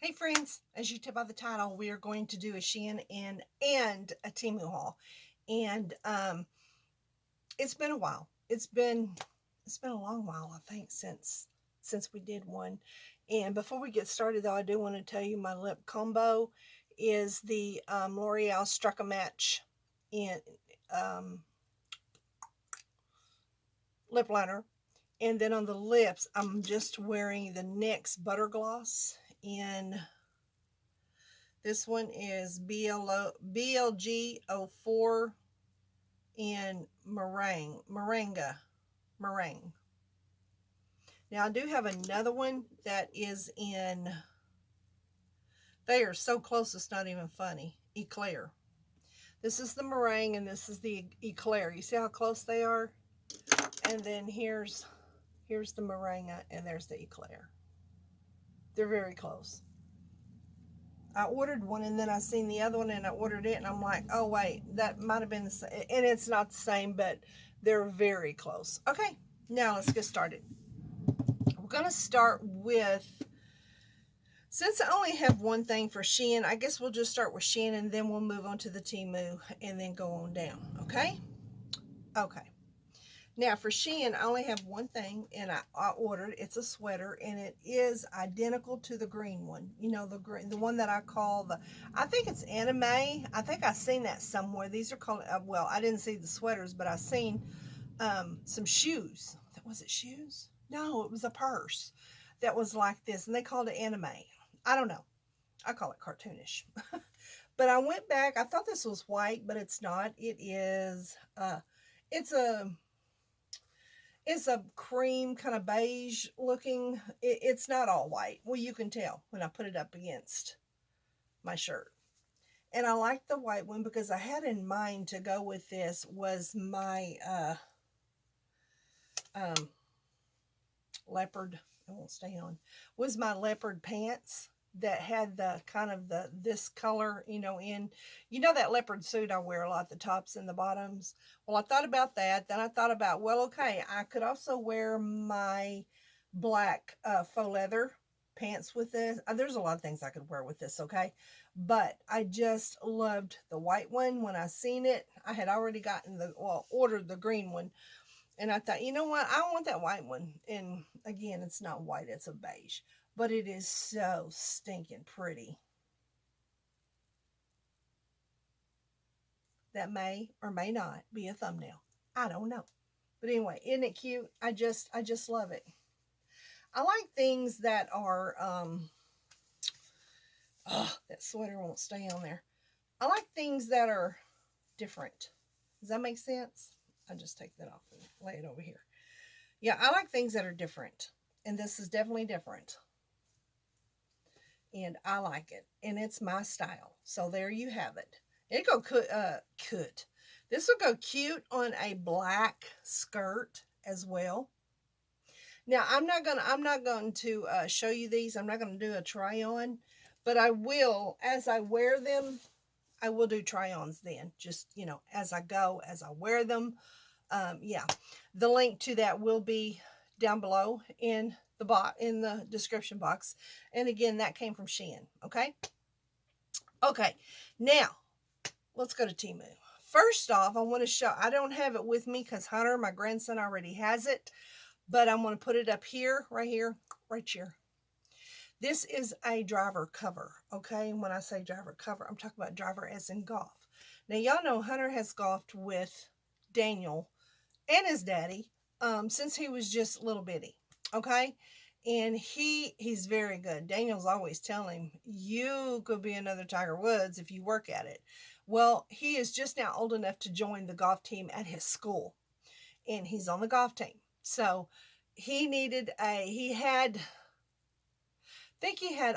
Hey friends, as you tell by the title, we are going to do a Shein and a Temu haul. And it's been a while. It's been a long while, I think, since we did one. And before we get started though, I do want to tell you my lip combo is the L'Oreal Struck a Match in lip liner. And then on the lips, I'm just wearing the NYX Butter Gloss in. This one is BLG04 in meringue. Now I do have another one that is in, they are so close it's not even funny, Eclair. This is the meringue and this is the Eclair. You see how close they are? And then here's the meringue and there's the Eclair. They're very close. I ordered one and then I seen the other one and I ordered it and I'm like, oh wait, that might have been the same. And it's not the same, but they're very close. Okay, now let's get started. We're going to start with, since I only have one thing for Shein, I guess we'll just start with Shein and then we'll move on to the Temu and then go on down, okay? Okay. Now for Shein, I only have one thing and I ordered. It's a sweater and it is identical to the green one. You know, the one that I call I think it's anime. I think I've seen that somewhere. These are called, well, I didn't see the sweaters, but I seen some shoes. Was it shoes? No, it was a purse that was like this and they called it anime. I don't know. I call it cartoonish. But I went back. I thought this was white, but it's not. It is, it's a cream kind of beige looking. It's not all white. Well, you can tell when I put it up against my shirt. And I like the white one because I had in mind to go with this was my leopard, it won't stay on, was my leopard pants that had the kind of this color, you know, that leopard suit I wear a lot, the tops and the bottoms. Well, I thought about that. Then I thought about, well, okay, I could also wear my black faux leather pants with this. There's a lot of things I could wear with this, okay? But I just loved the white one when I seen it. I had already ordered the green one. And I thought, you know what? I want that white one. And again, it's not white, it's a beige. But it is so stinking pretty. That may or may not be a thumbnail. I don't know. But anyway, isn't it cute? I just love it. I like things that are, that sweater won't stay on there. I like things that are different. Does that make sense? I'll just take that off and lay it over here. Yeah, I like things that are different. And this is definitely different. And I like it. And it's my style. So there you have it. It go cute. This will go cute on a black skirt as well. Now I'm not going to show you these. I'm not going to do a try on, but I will, as I wear them, I will do try-ons then. Just, you know, as I go, as I wear them. Yeah, the link to that will be down below in the description box. And again, that came from Shein. Okay. Okay. Now let's go to Temu. First off, I want to show. I don't have it with me because Hunter, my grandson, already has it. But I'm going to put it up here, right here, right here. This is a driver cover, okay? And when I say driver cover, I'm talking about driver as in golf. Now, y'all know Hunter has golfed with Daniel and his daddy since he was just little bitty, okay? And he's very good. Daniel's always telling him, you could be another Tiger Woods if you work at it. Well, he is just now old enough to join the golf team at his school. And he's on the golf team. So he needed he had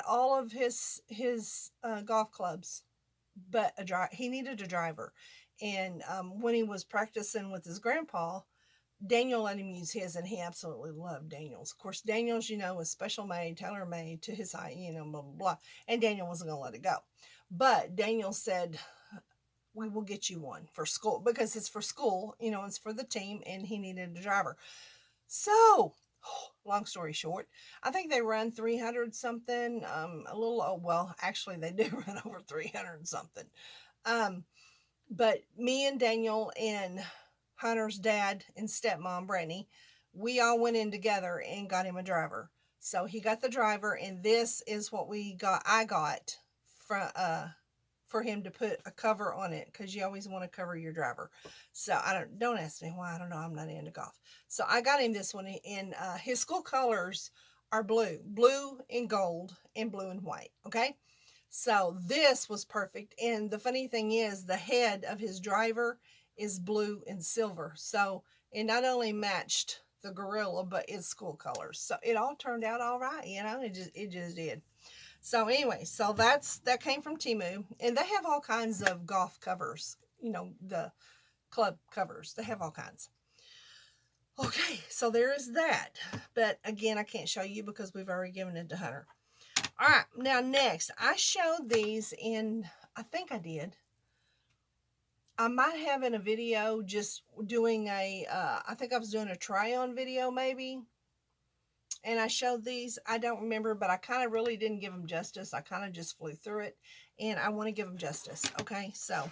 all of his golf clubs, but he needed a driver. And when he was practicing with his grandpa, Daniel let him use his, and he absolutely loved Daniel's. Of course, Daniel's, you know, was special made, tailor made to his height, you know, blah, blah, blah. And Daniel wasn't going to let it go. But Daniel said, we will get you one for school, because it's for school, you know, it's for the team, and he needed a driver. So, long story short, I think they run 300 something, a little, oh, well, actually they do run over 300 something. But me and Daniel and Hunter's dad and stepmom, Brittany, we all went in together and got him a driver. So he got the driver, and this is what I got for him to put a cover on it, because you always want to cover your driver. So don't ask me why. I don't know. I'm not into golf. So I got him this one, and his school colors are blue and gold, and blue and white. Okay. So this was perfect. And the funny thing is, the head of his driver is blue and silver. So it not only matched the gorilla, but its school colors. So it all turned out all right. It just did. So anyway, so that came from Temu, and they have all kinds of golf covers. The club covers. They have all kinds. Okay, so there is that. But again, I can't show you because we've already given it to Hunter. All right, now next, I showed these I think I did. I might have in a video just doing I think I was doing a try-on video maybe. And I showed these. I don't remember, but I kind of really didn't give them justice. I kind of just flew through it, and I want to give them justice. Okay, so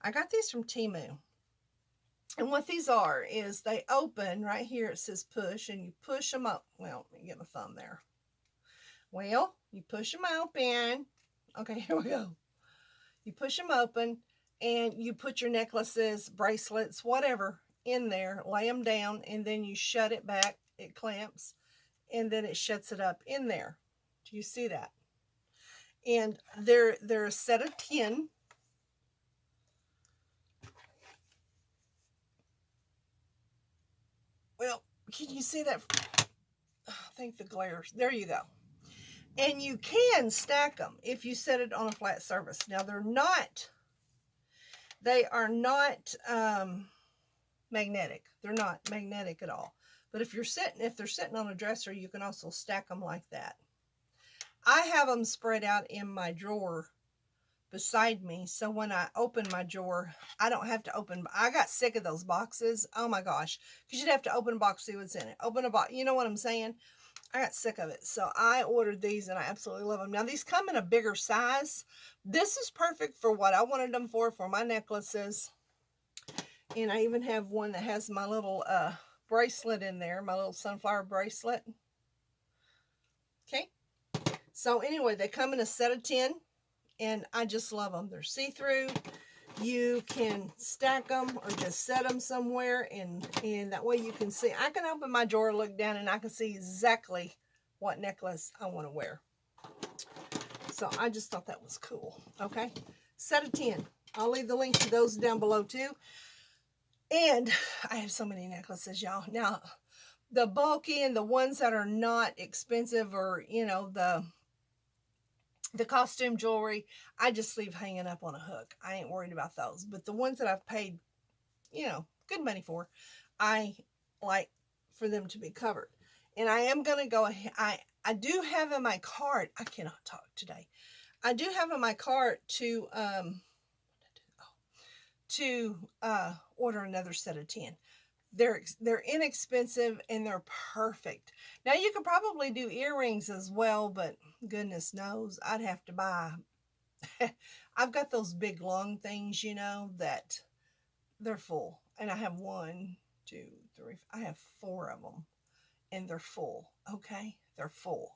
I got these from Temu. And what these are is they open right here. It says push, and you push them up. Well, let me get my thumb there. Well, you push them open. Okay, here we go. You push them open, and you put your necklaces, bracelets, whatever in there, lay them down, and then you shut it back. It clamps, and then it shuts it up in there. Do you see that? And they're a set of 10. Well, can you see that? I think the glares. There you go. And you can stack them if you set it on a flat surface. Now they are not magnetic. They're not magnetic at all. But if they're sitting on a dresser, you can also stack them like that. I have them spread out in my drawer beside me, so when I open my drawer, I don't have to open. I got sick of those boxes. Oh my gosh, because you'd have to open a box, see what's in it. Open a box, you know what I'm saying? I got sick of it, so I ordered these, and I absolutely love them. Now these come in a bigger size. This is perfect for what I wanted them for my necklaces. And I even have one that has my little bracelet in there, my little sunflower bracelet. Okay, so anyway, they come in a set of 10, and I just love them. They're see-through. You can stack them or just set them somewhere, and that way you can see. I can open my drawer, look down, and I can see exactly what necklace I want to wear. So I just thought that was cool. Okay, set of 10. I'll leave the link to those down below too. And I have so many necklaces, y'all. Now, the bulky and the ones that are not expensive, or the costume jewelry, I just leave hanging up on a hook. I ain't worried about those. But the ones that I've paid, good money for, I like for them to be covered. And I am going to go ahead. I do have in my cart, I cannot talk today. I do have in my cart to order another set of 10. They're inexpensive, and they're perfect. Now you could probably do earrings as well, but goodness knows I'd have to buy. I've got those big long things, that they're full, and I have 1, 2, 3. I have 4 of them, and they're full. Okay, they're full.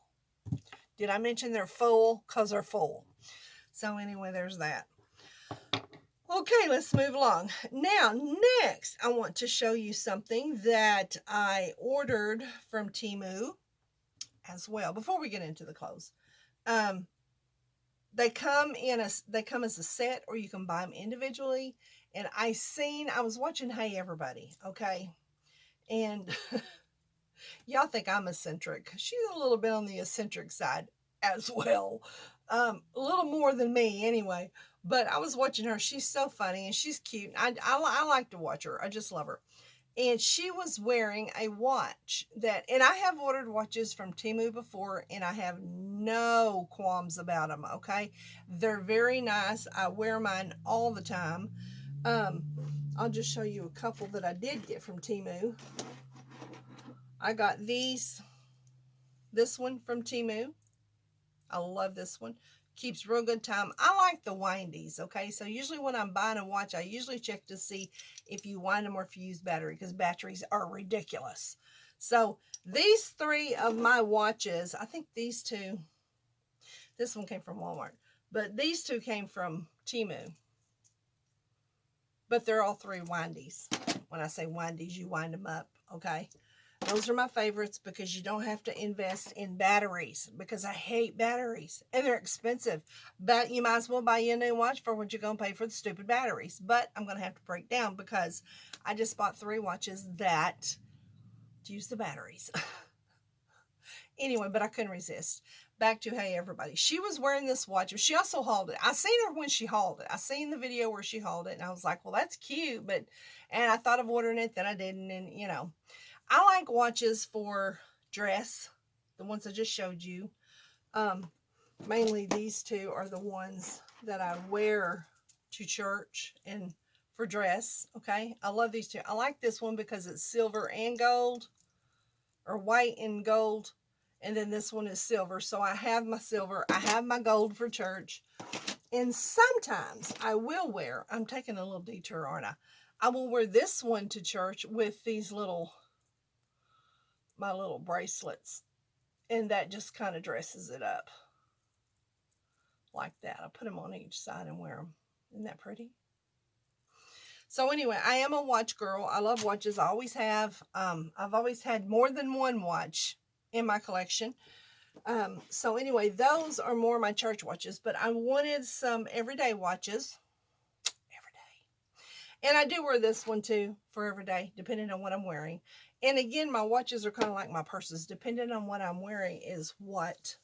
Did I mention they're full? Because they're full. So anyway, there's that. Okay, let's move along. Now, next, I want to show you something that I ordered from Temu as well. Before we get into the clothes, they come as a set, or you can buy them individually. And I was watching Hey Everybody, okay, and y'all think I'm eccentric. She's a little bit on the eccentric side as well, a little more than me anyway. But I was watching her. She's so funny, and she's cute. I like to watch her. I just love her. And she was wearing a watch and I have ordered watches from Temu before, and I have no qualms about them, okay? They're very nice. I wear mine all the time. I'll just show you a couple that I did get from Temu. I got this one from Temu. I love this one. Keeps real good time. I like the windies, okay? So usually when I'm buying a watch, I usually check to see if you wind them or if you use battery, because batteries are ridiculous. So these three of my watches, I think these two, this one came from Walmart, but these two came from Temu. But they're all three windies. When I say windies, you wind them up, okay? Those are my favorites because you don't have to invest in batteries, because I hate batteries and they're expensive. But you might as well buy you a new watch for what you're going to pay for the stupid batteries. But I'm going to have to break down because I just bought 3 watches that use the batteries. Anyway, but I couldn't resist. Back to, hey, everybody. She was wearing this watch. She also hauled it. I seen her when she hauled it. I seen the video where she hauled it, and I was like, well, that's cute. And I thought of ordering it, then I didn't, and, you know. I like watches for dress, the ones I just showed you. Mainly these two are the ones that I wear to church and for dress, okay? I love these two. I like this one because it's silver and gold, or white and gold, and then this one is silver. So I have my silver, I have my gold for church, and sometimes I will wear, I'm taking a little detour, aren't I? I will wear this one to church with these my little bracelets, and that just kind of dresses it up like that. I put them on each side and wear them. Isn't that pretty? So anyway, I am a watch girl. I love watches. I always have. I've always had more than one watch in my collection. So anyway, those are more my church watches, but I wanted some everyday watches. And I do wear this one too for every day, depending on what I'm wearing. And again, my watches are kind of like my purses. Depending on what I'm wearing is what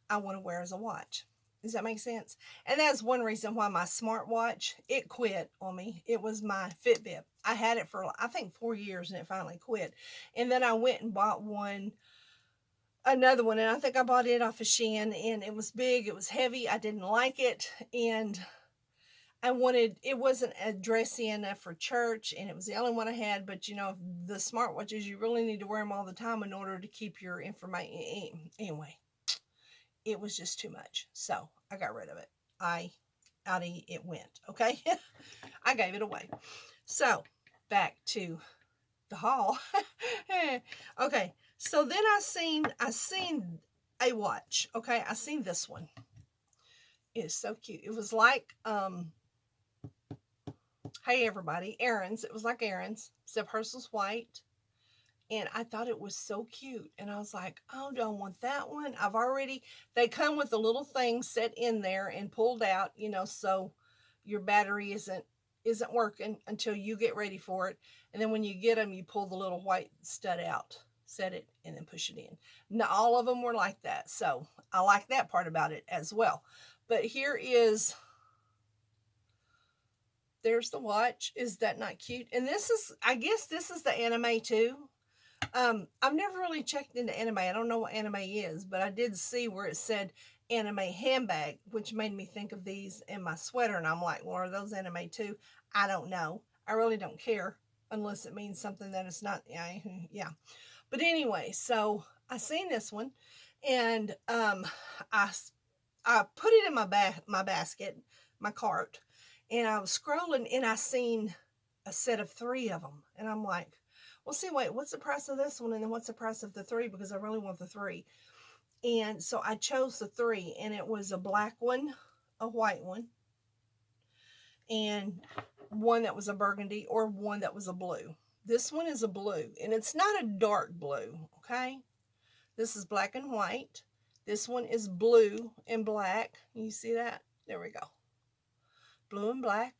I want to wear as a watch. Does that make sense? And that's one reason why my smartwatch, it quit on me. It was my Fitbit. I had it for, I think, 4 years, and it finally quit. And then I went and bought another one, and I think I bought it off of Shein, and it was big, it was heavy, I didn't like it, and it wasn't dressy enough for church, and it was the only one I had. But you know, the smartwatches, you really need to wear them all the time in order to keep your information. Anyway, it was just too much, so I got rid of it. It went, okay? I gave it away. So back to the haul. Okay, so then I seen a watch. Okay, I seen this one. It is so cute. It was like hey everybody, Aaron's. It was like Aaron's, except hers was white. And I thought it was so cute. And I was like, oh, do I want that one? They come with a little thing set in there and pulled out, you know, so your battery isn't working until you get ready for it. And then when you get them, you pull the little white stud out, set it, and then push it in. Now, all of them were like that. So I like that part about it as well. But there's the watch. Is that not cute? And I guess this is the anime too. I've never really checked into anime. I don't know what anime is, but I did see where it said anime handbag, which made me think of these in my sweater. And I'm like, well, are those anime too? I don't know. I really don't care unless it means something that it's not. Yeah. But anyway, so I seen this one, and I put it in my basket, my cart, and I was scrolling, and I seen a set of 3 of them, and I'm like, well, see, wait, what's the price of this one, and then what's the price of the 3, because I really want the 3. And so I chose the 3, and it was a black one, a white one, and one that was a burgundy, or one that was a blue. This one is a blue, and it's not a dark blue, okay? This is black and white. This one is blue and black. You see that? There we go. Blue and black.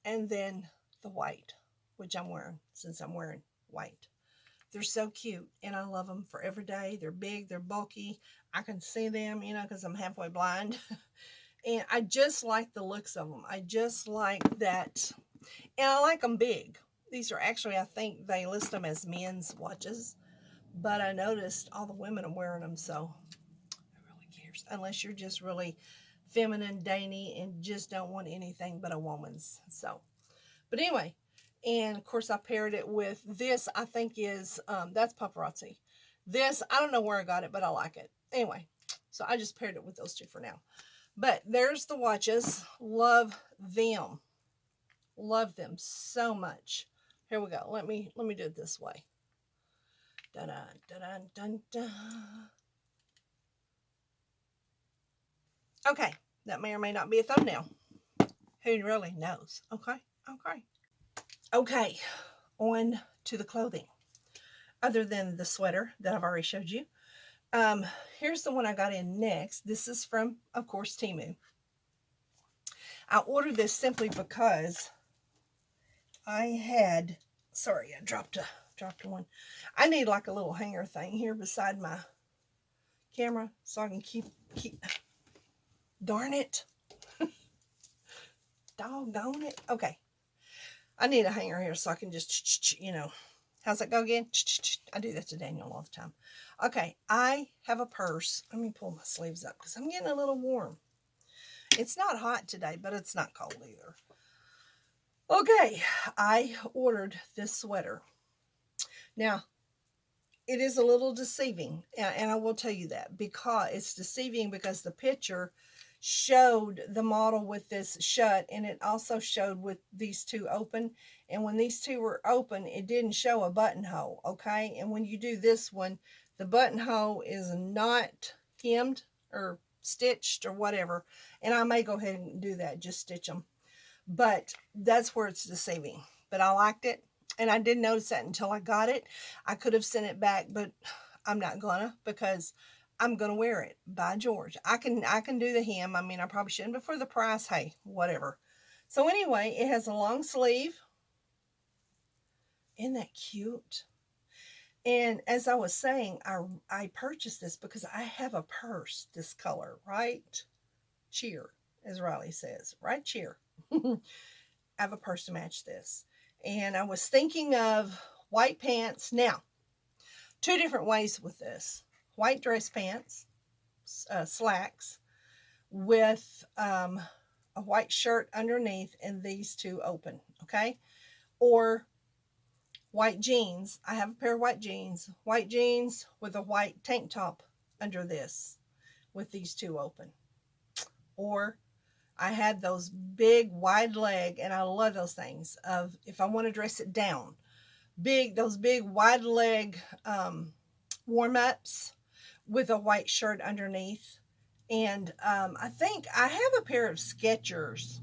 And then the white, which I'm wearing, since I'm wearing white. They're so cute, and I love them for every day. They're big, they're bulky. I can see them, you know, because I'm halfway blind. And I just like the looks of them. I just like that. And I like them big. These are actually, I think they list them as men's watches. But I noticed all the women are wearing them, so who really cares? Unless you're just really feminine, dainty, and just don't want anything but a woman's. So, but anyway, And of course I paired it with this. I think is that's paparazzi. This, I don't know where I got it, but I like it anyway. So I just paired it with those two for now. But there's the watches. Love them. Love them so much. Here we go. Let me do it this way. Dun, dun, dun, dun, dun. Okay, that may or may not be a thumbnail. Who really knows? Okay, okay. Okay, on to the clothing. Other than the sweater that I've already showed you. Here's the one I got in next. This is from, of course, Temu. I ordered this simply because I had, sorry, I dropped one. I need like a little hanger thing here beside my camera so I can keep, darn it. Doggone it. Okay. I need a hanger here so I can just, you know, how's that go again? I do that to Daniel all the time. Okay, I have a purse. Let me pull my sleeves up because I'm getting a little warm. It's not hot today, but it's not cold either. Okay, I ordered this sweater. Now, it is a little deceiving, and I will tell you that, because it's deceiving because the picture showed the model with this shut, and it also showed with these two open, and when these two were open, it didn't show a buttonhole, okay? And when you do this one, the buttonhole is not hemmed or stitched or whatever, and I may go ahead and do that, just stitch them, but that's where it's deceiving. But I liked it, and I didn't notice that until I got it. I could have sent it back, but I'm not gonna, because I'm gonna wear it. By George, I can do the hem. I mean, I probably shouldn't, but for the price, hey, whatever. So anyway, it has a long sleeve. Isn't that cute? And as I was saying, I purchased this because I have a purse this color, right? Cheer, as Riley says, right? Cheer. I have a purse to match this. And I was thinking of white pants. Now, two different ways with this. White dress pants, slacks, with a white shirt underneath and these two open, okay? Or white jeans. I have a pair of white jeans with a white tank top under this with these two open. Or I had those big wide leg, and I love those things, of if I want to dress it down, those big wide leg warm-ups with a white shirt underneath. And I think I have a pair of Skechers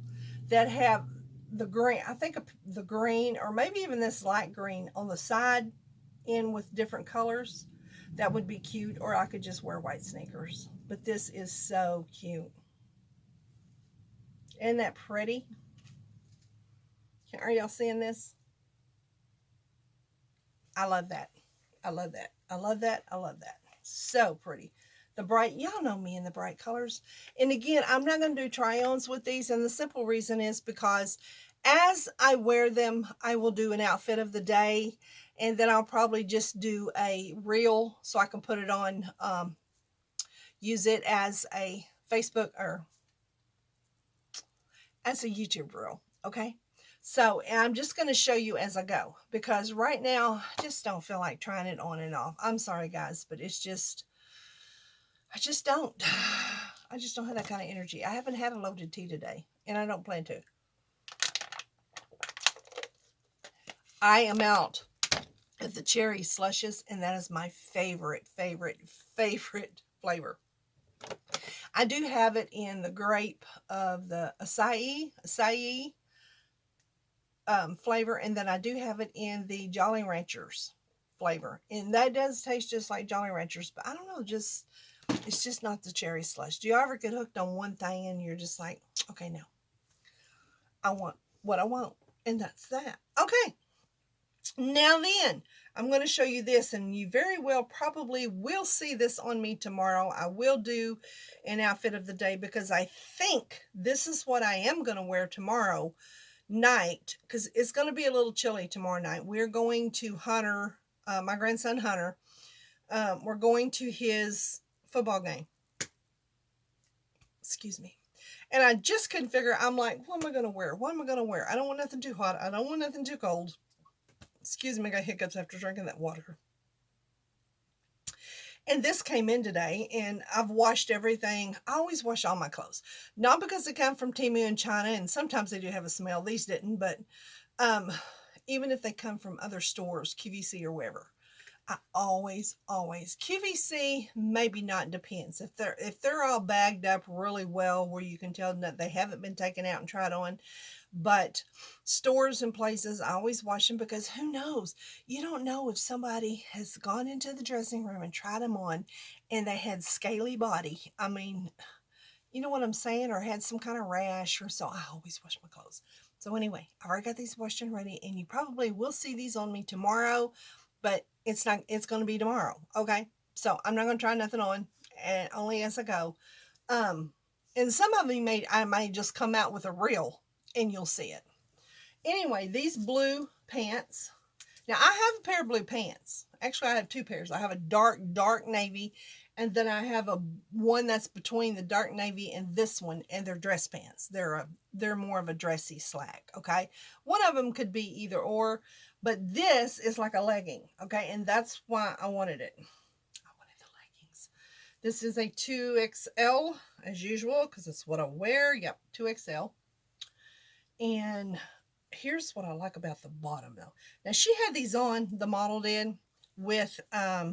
that have the green, I think the green, or maybe even this light green on the side in with different colors. That would be cute. Or I could just wear white sneakers. But this is so cute. Isn't that pretty? Are y'all seeing this? I love that. I love that. I love that. I love that. So pretty. The bright, y'all know me in the bright colors. And again, I'm not going to do try-ons with these. And the simple reason is because as I wear them, I will do an outfit of the day. And then I'll probably just do a reel so I can put it on, use it as a Facebook or as a YouTube reel. Okay. So I'm just going to show you as I go, because right now I just don't feel like trying it on and off. I'm sorry guys, but it's just, I just don't have that kind of energy. I haven't had a loaded tea today, and I don't plan to. I am out of the cherry slushes, and that is my favorite flavor. I do have it in the grape of the acai flavor, and then I do have it in the Jolly Ranchers flavor, and that does taste just like Jolly Ranchers, but I don't know, it's just not the cherry slush. Do you ever get hooked on one thing and you're just like, okay, now I want what I want, and that's that. Okay, now then I'm going to show you this, and you very well probably will see this on me tomorrow. I will do an outfit of the day, because I think this is what I am going to wear tomorrow night, because it's going to be a little chilly tomorrow night. We're going to Hunter, my grandson Hunter, we're going to his football game. Excuse me. And I just couldn't figure, I'm like, what am I going to wear? What am I going to wear? I don't want nothing too hot. I don't want nothing too cold. Excuse me, I got hiccups after drinking that water. And this came in today, and I've washed everything. I always wash all my clothes. Not because they come from Temu in China, and sometimes they do have a smell. These didn't, but even if they come from other stores, QVC or wherever, I always QVC, maybe not, depends. If they're all bagged up really well where you can tell that they haven't been taken out and tried on, but stores and places, I always wash them, because who knows? You don't know if somebody has gone into the dressing room and tried them on and they had scaly body. I mean, you know what I'm saying? Or had some kind of rash or so. I always wash my clothes. So anyway, I've already got these washed and ready, and you probably will see these on me tomorrow, but it's going to be tomorrow. Okay. So I'm not going to try nothing on, and only as I go. And some of them I may just come out with a reel and you'll see it. Anyway, these blue pants. Now I have a pair of blue pants. Actually, I have two pairs. I have a dark navy, and then I have a one that's between the dark navy and this one, and they're dress pants. They're more of a dressy slack, okay? One of them could be either or, but this is like a legging, okay? And that's why I wanted it. I wanted the leggings. This is a 2XL as usual, because it's what I wear. Yep, 2XL. And here's what I like about the bottom though. Now she had these on, the model did, with I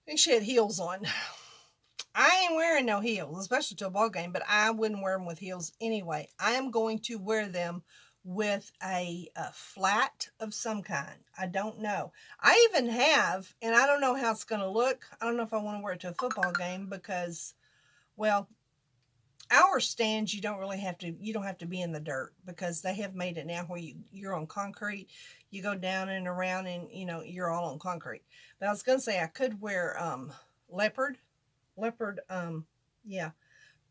think she had heels on. I ain't wearing no heels, especially to a ball game, but I wouldn't wear them with heels anyway. I am going to wear them with a flat of some kind. I don't know. I even have, and I don't know how it's going to look. I don't know if I want to wear it to a football game because, well, our stands, you don't have to be in the dirt, because they have made it now where you're on concrete. You go down and around and, you're all on concrete. But I was going to say I could wear leopard, yeah,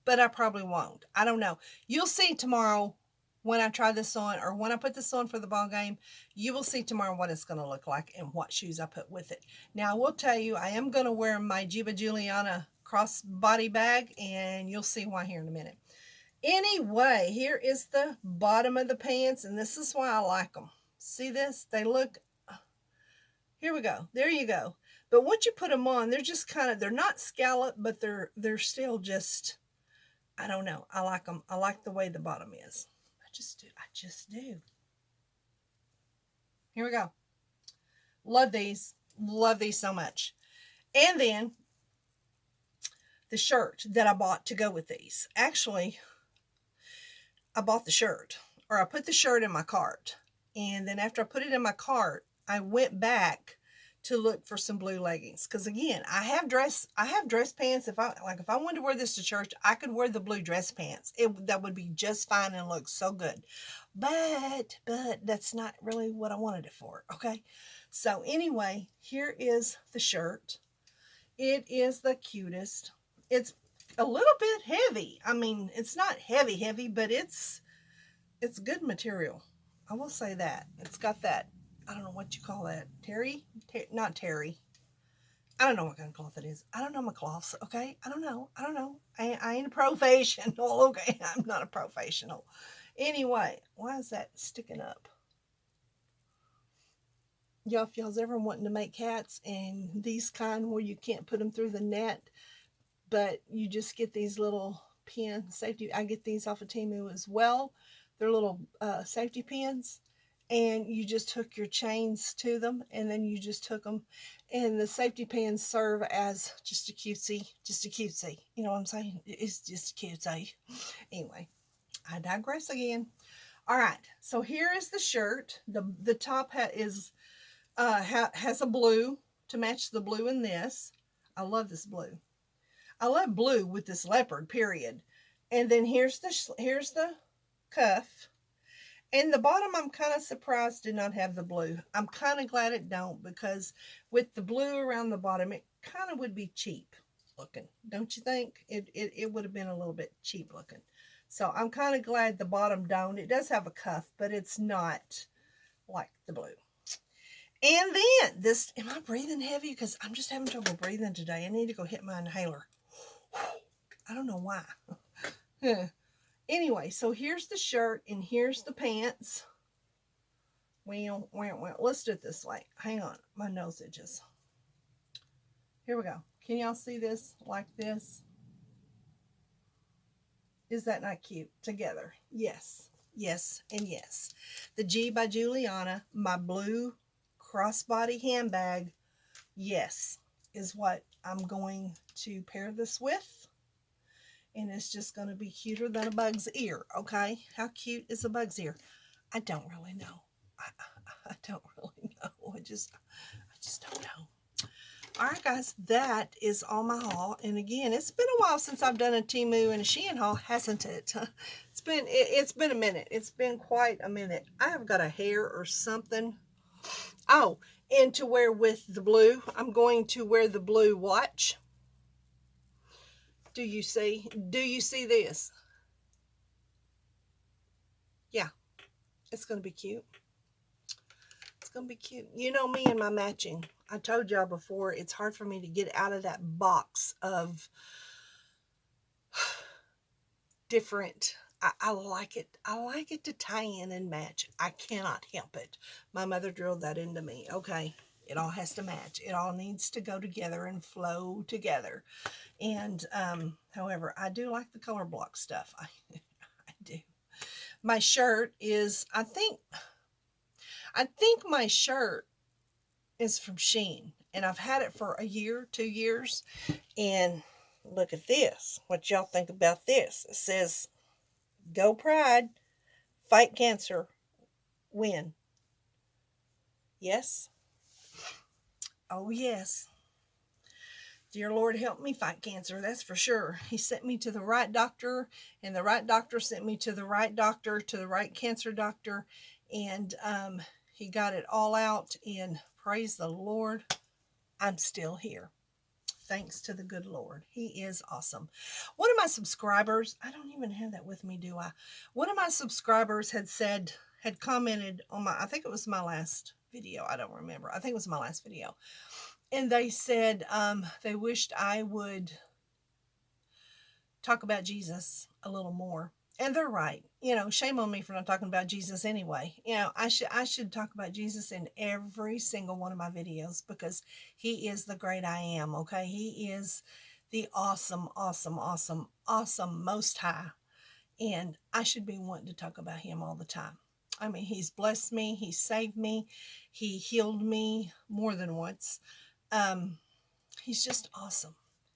but I probably won't. I don't know. You'll see tomorrow when I try this on, or when I put this on for the ball game. You will see tomorrow what it's going to look like and what shoes I put with it. Now, I will tell you, I am going to wear my Giba Giuliana crossbody bag, and you'll see why here in a minute. Anyway, here is the bottom of the pants, and this is why I like them. See this? They look, here we go. There you go. But once you put them on, they're just kind of, they're not scalloped, but they're still just, I don't know. I like them. I like the way the bottom is. I just do. Here we go. Love these. Love these so much. And then the shirt that I bought to go with these. Actually, I bought the shirt, or I put the shirt in my cart. And then after I put it in my cart, I went back to look for some blue leggings. Because again, I have dress pants. If I wanted to wear this to church, I could wear the blue dress pants. That would be just fine and look so good. But that's not really what I wanted it for. Okay. So anyway, here is the shirt. It is the cutest. It's a little bit heavy. I mean, it's not heavy, but it's good material. I will say that. It's got that, I don't know what you call that. Not terry. I don't know what kind of cloth it is. I don't know my cloths, okay? I don't know. I ain't a professional, okay? I'm not a professional. Anyway, why is that sticking up? Y'all, if y'all's ever wanting to make hats, and these kind where you can't put them through the net, but you just get these little pin safety. I get these off of Temu as well. They're little safety pins, and you just hook your chains to them, and then you just hook them, and the safety pins serve as just a cutesy. You know what I'm saying? It's just cutesy. Anyway, I digress again. All right, so here is the shirt. The top has a blue to match the blue in this. I love this blue. I love blue with this leopard, period. And then here's the cuff. And the bottom, I'm kind of surprised did not have the blue. I'm kind of glad it don't, because with the blue around the bottom, it kind of would be cheap looking. Don't you think? It would have been a little bit cheap looking. So I'm kind of glad the bottom don't. It does have a cuff, but it's not like the blue. And then this, am I breathing heavy? Because I'm just having trouble breathing today. I need to go hit my inhaler. I don't know why. Anyway, so here's the shirt and here's the pants. Well, let's do it this way. Hang on, my nose itches. Here we go. Can y'all see this like this? Is that not cute? Together. Yes, yes, and yes. The G by Juliana, my blue crossbody handbag, yes, is what I'm going to pair this with. And it's just going to be cuter than a bug's ear, okay? How cute is a bug's ear? I don't really know. I don't really know. I just don't know. All right, guys, that is all my haul. And again, it's been a while since I've done a Temu and a Shein haul, hasn't it? It's been a minute. It's been quite a minute. I have got a hair or something. Oh, and to wear with the blue, I'm going to wear the blue watch. Do you see? Do you see this? Yeah, it's going to be cute. It's going to be cute. You know me and my matching. I told y'all before, it's hard for me to get out of that box of different. I like it. I like it to tie in and match. I cannot help it. My mother drilled that into me. Okay, it all has to match. It all needs to go together and flow together. And however, I do like the color block stuff. I do. My shirt is, I think my shirt is from Shein, and I've had it for a year, 2 years. And look at this. What y'all think about this? It says, "Go Pride, fight cancer, win." Yes. Oh yes. Dear Lord, help me fight cancer, that's for sure. He sent me to the right doctor, and the right doctor sent me to the right doctor, to the right cancer doctor, and he got it all out, and praise the Lord, I'm still here. Thanks to the good Lord. He is awesome. One of my subscribers, I don't even have that with me, do I? One of my subscribers had commented on I think it was my last video. I don't remember. I think it was my last video. And they said they wished I would talk about Jesus a little more. And they're right. You know, shame on me for not talking about Jesus anyway. You know, I should talk about Jesus in every single one of my videos, because he is the great I am, okay? He is the awesome, awesome, awesome, awesome Most High. And I should be wanting to talk about him all the time. I mean, he's blessed me. He saved me. He healed me more than once. He's just awesome.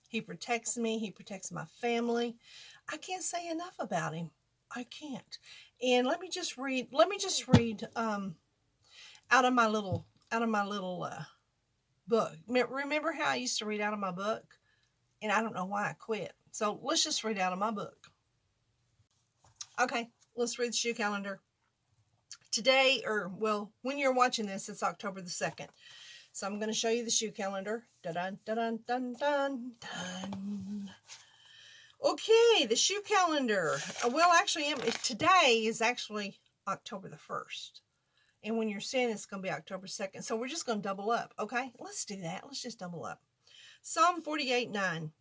He protects me. He protects my family. I can't say enough about him. I can't. And let me just read out of my little book. Remember how I used to read out of my book? And I don't know why I quit. So let's just read out of my book. Okay, let's read the shoe calendar. Today, or well, when you're watching this, it's October the 2nd. So I'm going to show you the shoe calendar. Dun, dun, dun, dun, dun, dun. Okay, the shoe calendar. Well, actually, today is actually October the 1st. And when you're seeing it's going to be October 2nd. So we're just going to double up, okay? Let's do that. Let's just double up. Psalm 48:9.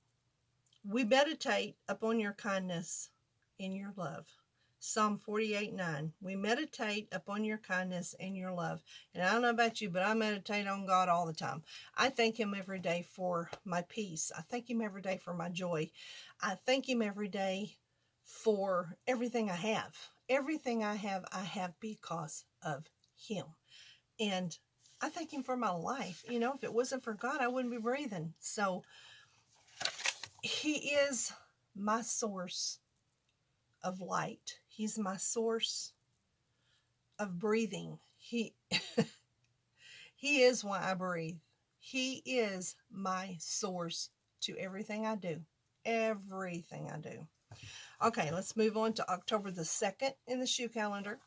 We meditate upon your kindness and your love. Psalm 48:9. We meditate upon your kindness and your love. And I don't know about you, but I meditate on God all the time. I thank him every day for my peace. I thank him every day for my joy. I thank him every day for everything I have. Everything I have because of him. And I thank him for my life. You know, if it wasn't for God, I wouldn't be breathing. So he is my source of light. He's my source of breathing. He is why I breathe. He is my source to everything I do. Everything I do. Okay, let's move on to October the 2nd in the shoe calendar.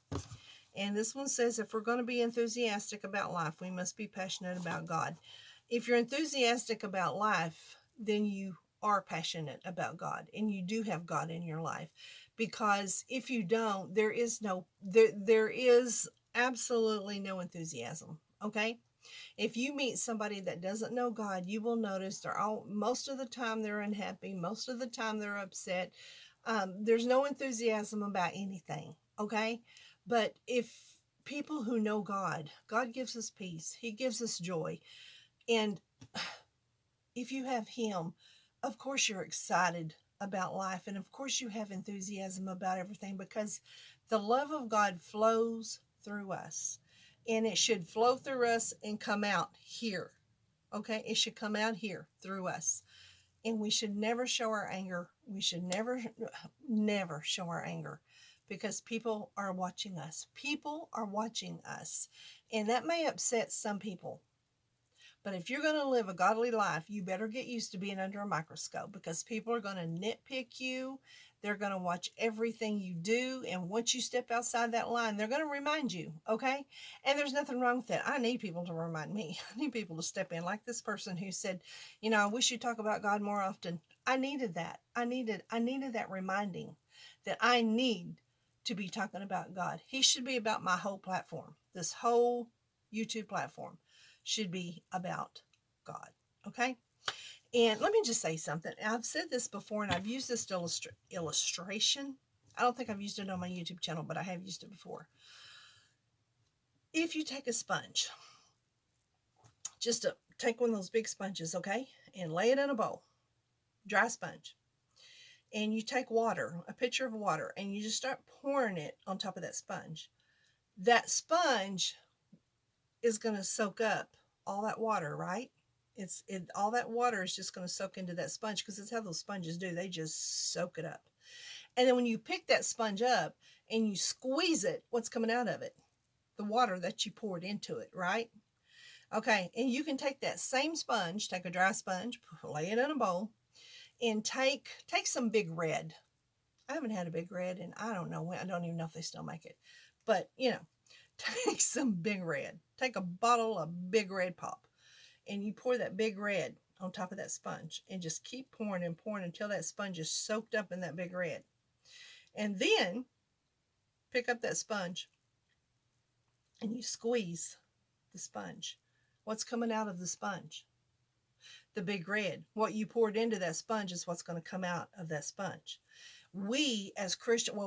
And this one says, if we're going to be enthusiastic about life, we must be passionate about God. If you're enthusiastic about life, then you are passionate about God, and you do have God in your life. Because if you don't, there is absolutely no enthusiasm. Okay. If you meet somebody that doesn't know God, you will notice most of the time they're unhappy. Most of the time they're upset. There's no enthusiasm about anything. Okay. But if people who know God, God gives us peace. He gives us joy. And if you have Him, of course you're excited about life. And of course you have enthusiasm about everything, because the love of God flows through us. And it should flow through us and come out here. Okay? It should come out here through us. And we should never show our anger. We should never show our anger, because people are watching us. People are watching us. And that may upset some people. But if you're going to live a godly life, you better get used to being under a microscope, because people are going to nitpick you. They're going to watch everything you do. And once you step outside that line, they're going to remind you. Okay. And there's nothing wrong with that. I need people to remind me. I need people to step in, like this person who said, I wish you'd talk about God more often. I needed that. I needed that reminding that I need to be talking about God. He should be about my whole platform. This whole YouTube platform should be about God. Okay. And let me just say something. I've said this before, and I've used this illustration. I don't think I've used it on my YouTube channel, but I have used it before. If you take a sponge, take one of those big sponges, okay, and lay it in a bowl, dry sponge, and you take water, a pitcher of water, and you just start pouring it on top of that sponge. That sponge is going to soak up all that water, right? All that water is just going to soak into that sponge, because it's how those sponges do. They just soak it up. And then when you pick that sponge up and you squeeze it, what's coming out of it? The water that you poured into it, right? Okay, and you can take that same sponge, take a dry sponge, lay it in a bowl, and take some Big Red. I haven't had a Big Red, and I don't know when. I don't even know if they still make it. But, take some Big Red. Take a bottle of Big Red Pop, and you pour that Big Red on top of that sponge, and just keep pouring and pouring until that sponge is soaked up in that Big Red. And then pick up that sponge and you squeeze the sponge. What's coming out of the sponge? The Big Red. What you poured into that sponge is what's going to come out of that sponge. We as Christians,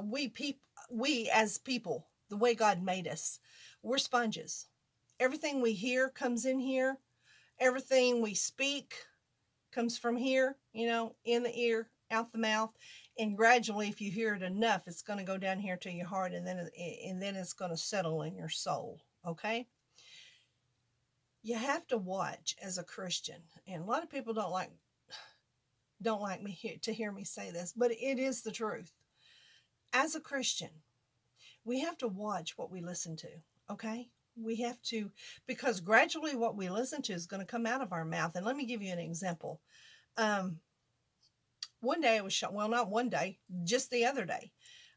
we as people, the way God made us, we're sponges. Everything we hear comes in here. Everything we speak comes from here, in the ear, out the mouth. And gradually, if you hear it enough, it's going to go down here to your heart, and then it's going to settle in your soul. Okay? You have to watch as a Christian. And a lot of people don't like me to hear me say this, but it is the truth. As a Christian, we have to watch what we listen to. Okay? We have to, because gradually what we listen to is going to come out of our mouth. And let me give you an example. One day I was shopping, well, not one day, just the other day.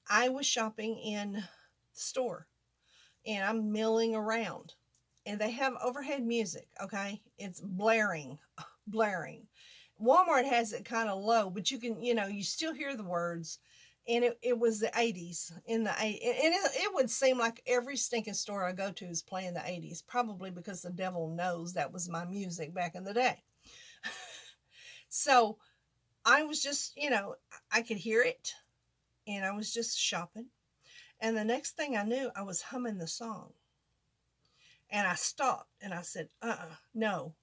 I was shopping in the store, and I'm milling around, and they have overhead music, okay? It's blaring. Walmart has it kind of low, but you can, you still hear the words. And it was the 80s, and it would seem like every stinking store I go to is playing the 80s, probably because the devil knows that was my music back in the day. So I was just, I could hear it, and I was just shopping. And the next thing I knew, I was humming the song. And I stopped, and I said, no,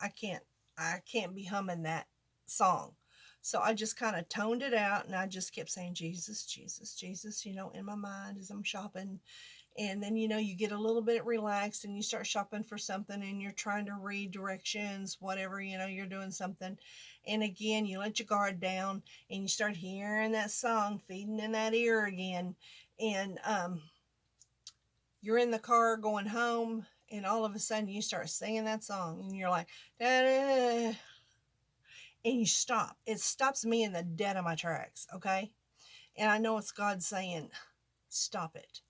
I can't be humming that song. So I just kind of toned it out, and I just kept saying, Jesus, Jesus, Jesus, in my mind as I'm shopping. And then, you get a little bit relaxed, and you start shopping for something, and you're trying to read directions, whatever, you're doing something. And again, you let your guard down, and you start hearing that song feeding in that ear again. And you're in the car going home, and all of a sudden you start singing that song, and you're like, da-da-da. And you stop. It stops me in the dead of my tracks, okay? And I know it's God saying, stop it.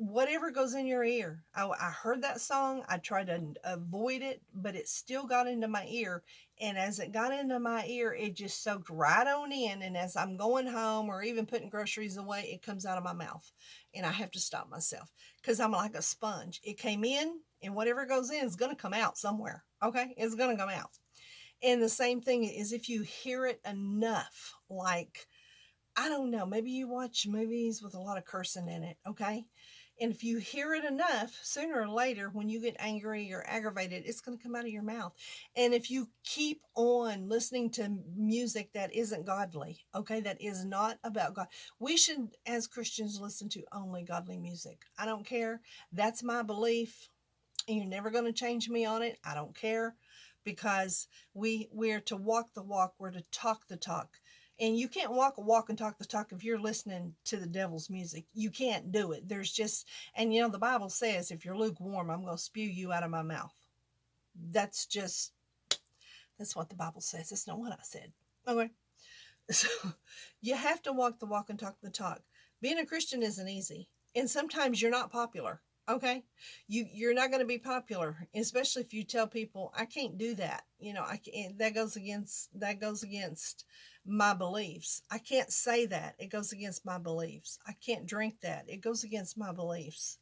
whatever goes in your ear. I heard that song. I tried to avoid it, but it still got into my ear. And as it got into my ear, it just soaked right on in. And as I'm going home or even putting groceries away, it comes out of my mouth. And I have to stop myself because I'm like a sponge. It came in, and whatever goes in is going to come out somewhere. Okay? It's going to come out. And the same thing is if you hear it enough, like, I don't know, maybe you watch movies with a lot of cursing in it, okay? And if you hear it enough, sooner or later, when you get angry or aggravated, it's going to come out of your mouth. And if you keep on listening to music that isn't godly, okay, that is not about God, we should, as Christians, listen to only godly music. I don't care. That's my belief. And you're never going to change me on it. I don't care, because we're to walk the walk. We're to talk the talk. And you can't walk a walk and talk the talk if you're listening to the devil's music. You can't do it. There's just, and the Bible says, if you're lukewarm, I'm going to spew you out of my mouth. That's just, that's what the Bible says. It's not what I said. Okay. So you have to walk the walk and talk the talk. Being a Christian isn't easy. And sometimes you're not popular. Okay. You're not going to be popular, especially if you tell people, I can't do that. I can't, that goes against my beliefs. I can't say that. It goes against my beliefs. I can't drink that. It goes against my beliefs.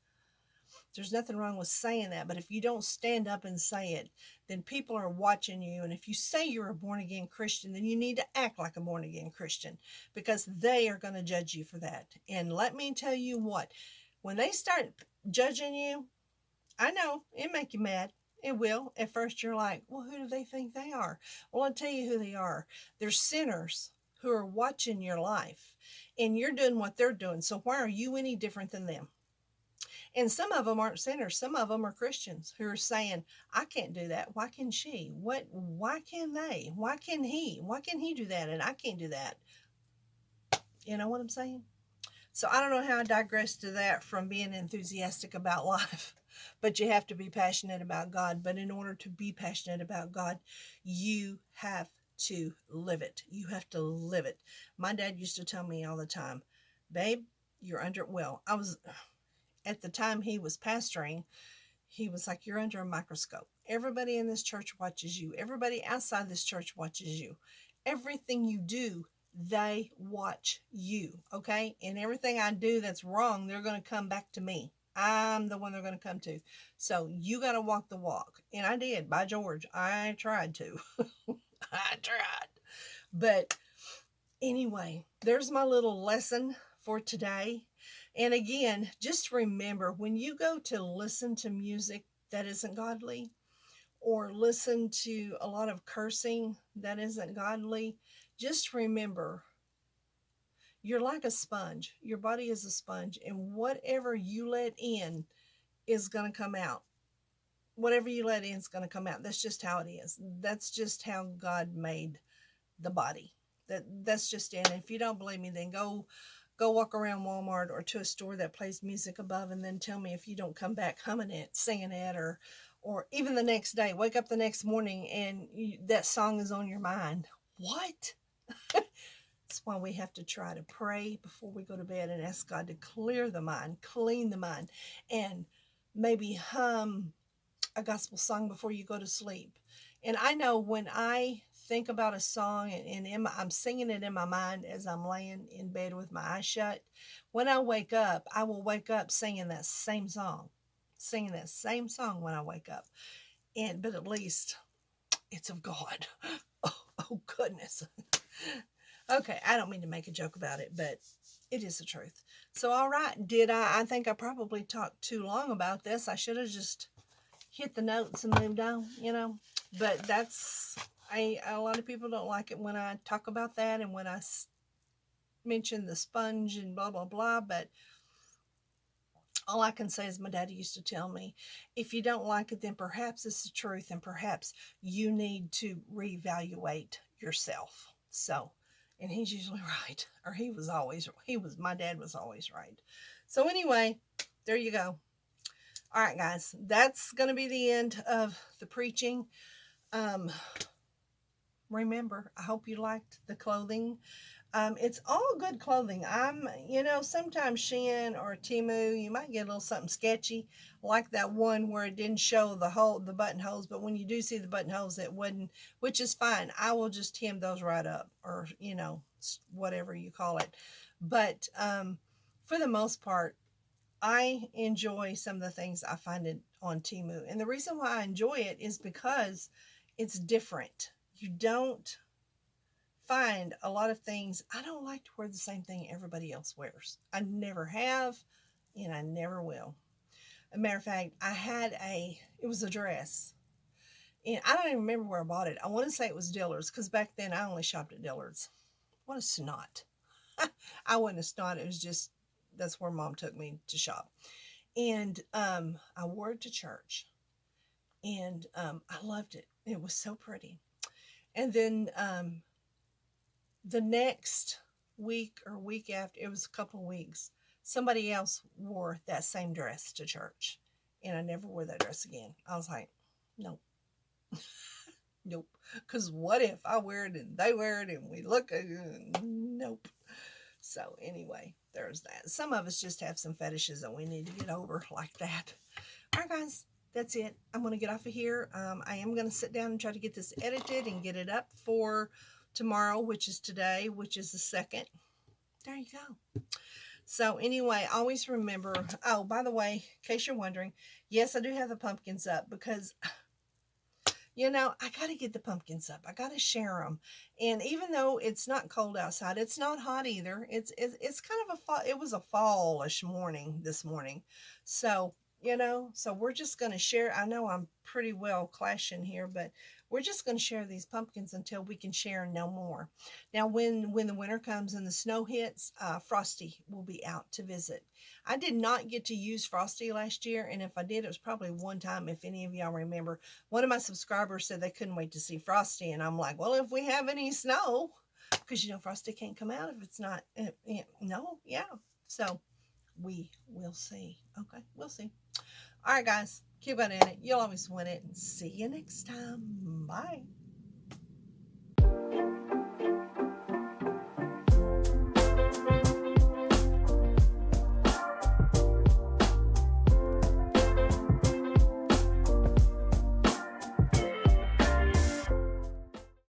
There's nothing wrong with saying that, but if you don't stand up and say it, then people are watching you. And if you say you're a born again Christian, then you need to act like a born again Christian, because they are going to judge you for that. And let me tell you what, when they start judging you, I know it make you mad. It will. At first you're like, well, who do they think they are? Well, I'll tell you who they are. They're sinners who are watching your life, and you're doing what they're doing. So why are you any different than them? And some of them aren't sinners. Some of them are Christians who are saying, I can't do that. Why can she? Why can they? Why can he? Why can he do that and I can't do that? You know what I'm saying? So I don't know how I digressed to that from being enthusiastic about life, but you have to be passionate about God. But in order to be passionate about God, you have to live it. You have to live it. My dad used to tell me all the time, babe, you're under, well, I was, at the time he was pastoring, he was like, you're under a microscope. Everybody in this church watches you. Everybody outside this church watches you. Everything you do, they watch you, okay? And everything I do that's wrong, they're going to come back to me. I'm the one they're going to come to. So you got to walk the walk. And I did, by George. I tried to. I tried. But anyway, there's my little lesson for today. And again, just remember, when you go to listen to music that isn't godly, or listen to a lot of cursing that isn't godly, just remember, you're like a sponge. Your body is a sponge, and whatever you let in is going to come out. Whatever you let in is going to come out. That's just how it is. That's just how God made the body. That's just it. And if you don't believe me, then go walk around Walmart or to a store that plays music above, and then tell me if you don't come back humming it, singing it, or even the next day, wake up the next morning and that song is on your mind. What? That's why we have to try to pray before we go to bed and ask God to clear the mind, clean the mind, and maybe hum a gospel song before you go to sleep. And I know when I think about a song and I'm singing it in my mind as I'm laying in bed with my eyes shut, when I wake up, I will wake up singing that same song when I wake up. But at least it's of God. Oh goodness. Okay, I don't mean to make a joke about it, but it is the truth. So, all right, I think I probably talked too long about this. I should have just hit the notes and moved on, but that's, a lot of people don't like it when I talk about that and when I mention the sponge and blah, blah, blah, but all I can say is my daddy used to tell me, if you don't like it, then perhaps it's the truth and perhaps you need to reevaluate yourself. So, and he's usually right, or my dad was always right. So anyway, there you go. All right, guys, that's going to be the end of the preaching. Remember, I hope you liked the clothing. It's all good clothing. You know, sometimes Shein or Temu, you might get a little something sketchy, like that one where it didn't show the buttonholes, but when you do see the buttonholes, it wouldn't, which is fine. I will just hem those right up, or you know, whatever you call it. But for the most part, I enjoy some of the things I find it on Temu, and the reason why I enjoy it is because it's different. You don't find a lot of things. I don't like to wear the same thing everybody else wears. I never have, and I never will. As a matter of fact, it was a dress. And I don't even remember where I bought it. I want to say it was Dillard's because back then I only shopped at Dillard's. What a snot. I wasn't a snot. It was just, that's where mom took me to shop. And I wore it to church. And I loved it. It was so pretty. And then the next week or week after, it was a couple of weeks, somebody else wore that same dress to church. And I never wore that dress again. I was like, nope. Nope. Because what if I wear it and they wear it and we look at it? Nope. So anyway, there's that. Some of us just have some fetishes that we need to get over like that. All right, guys. That's it. I'm going to get off of here. I am going to sit down and try to get this edited and get it up for tomorrow, which is today, which is the 2nd. There you go. So anyway, always remember, oh, by the way, in case you're wondering, yes, I do have the pumpkins up because, you know, I got to get the pumpkins up. I got to share them. And even though it's not cold outside, it's not hot either. It's kind of a fall. It was a fallish morning this morning. So, you know, so we're just going to share. I know I'm pretty well clashing here, but we're just going to share these pumpkins until we can share no more. Now, when the winter comes and the snow hits, Frosty will be out to visit. I did not get to use Frosty last year, and if I did, it was probably one time, if any of y'all remember. One of my subscribers said they couldn't wait to see Frosty, and I'm like, well, if we have any snow, because, you know, Frosty can't come out if it's not, no, yeah. So, we will see. Okay, we'll see. All right, guys, keep on in it. You'll always win it. See you next time. Bye.